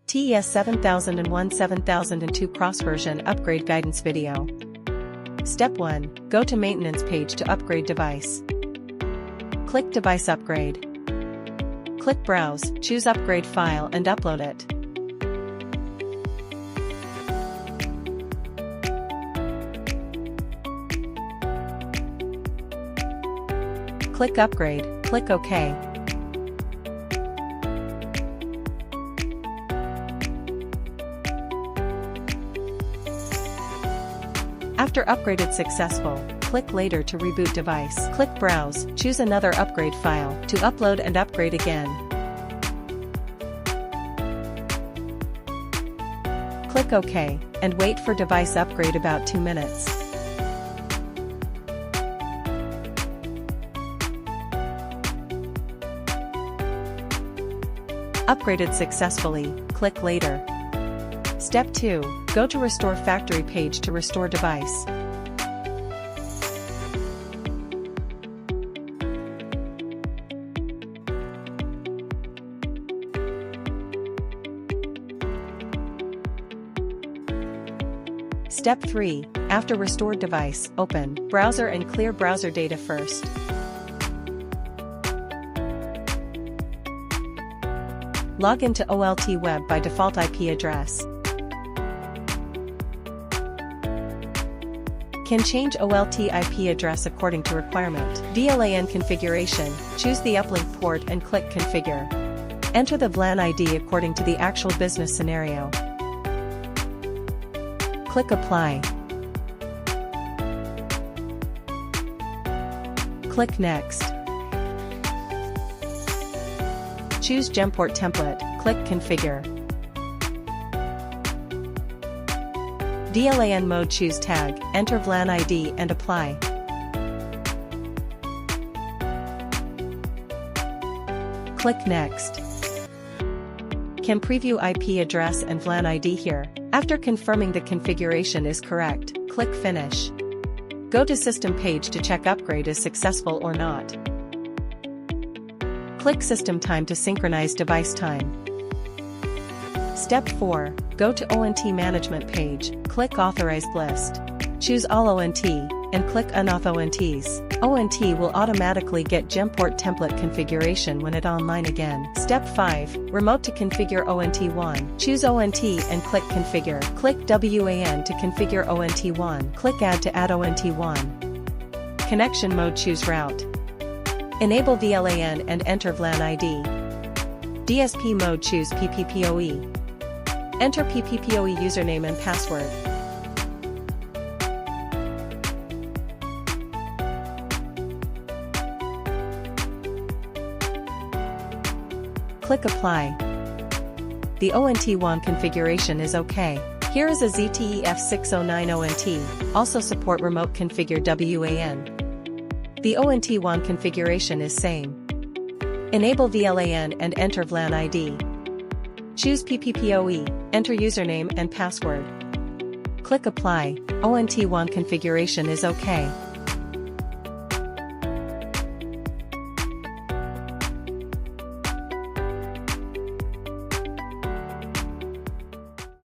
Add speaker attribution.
Speaker 1: TES7001/2 cross-version upgrade guidance video. Step 1. Go to Maintenance page to upgrade device. Click Device Upgrade. Click Browse, choose Upgrade File and upload it. Click Upgrade, click OK. After upgraded successful, click Later to reboot device. Click Browse, choose another upgrade file to upload and upgrade again. Click OK, and wait for device upgrade about 2 minutes. Upgraded successfully, click Later. Step 2. Go to Restore Factory page to restore device. Step 3. After restored device, open Browser and clear browser data first. Log into OLT Web by default IP address. Can change OLT IP address according to requirement. VLAN configuration, choose the uplink port and click Configure. Enter the VLAN ID according to the actual business scenario. Click Apply. Click Next. Choose Gemport template, click Configure. VLAN mode, choose Tag, enter VLAN ID and apply. Click Next. Can preview IP address and VLAN ID here. After confirming the configuration is correct, click Finish. Go to System page to check upgrade is successful or not. Click System Time to synchronize device time. Step 4. Go to ONT Management page, click Authorized List. Choose All ONT, and click Unauth ONTs. ONT will automatically get Gemport template configuration when it online again. Step 5. Remote to configure ONT1. Choose ONT and click Configure. Click WAN to configure ONT1. Click Add to add ONT1. Connection mode, choose Route. Enable VLAN and enter VLAN ID. DSP mode, choose PPPoE. Enter PPPoE username and password. Click Apply. The ONT1 configuration is OK. Here is a ZTEF7001&2, also support remote configure WAN. The ONT1 configuration is same. Enable VLAN and enter VLAN ID. Choose PPPoE, enter username and password. Click Apply. ONT1 configuration is OK.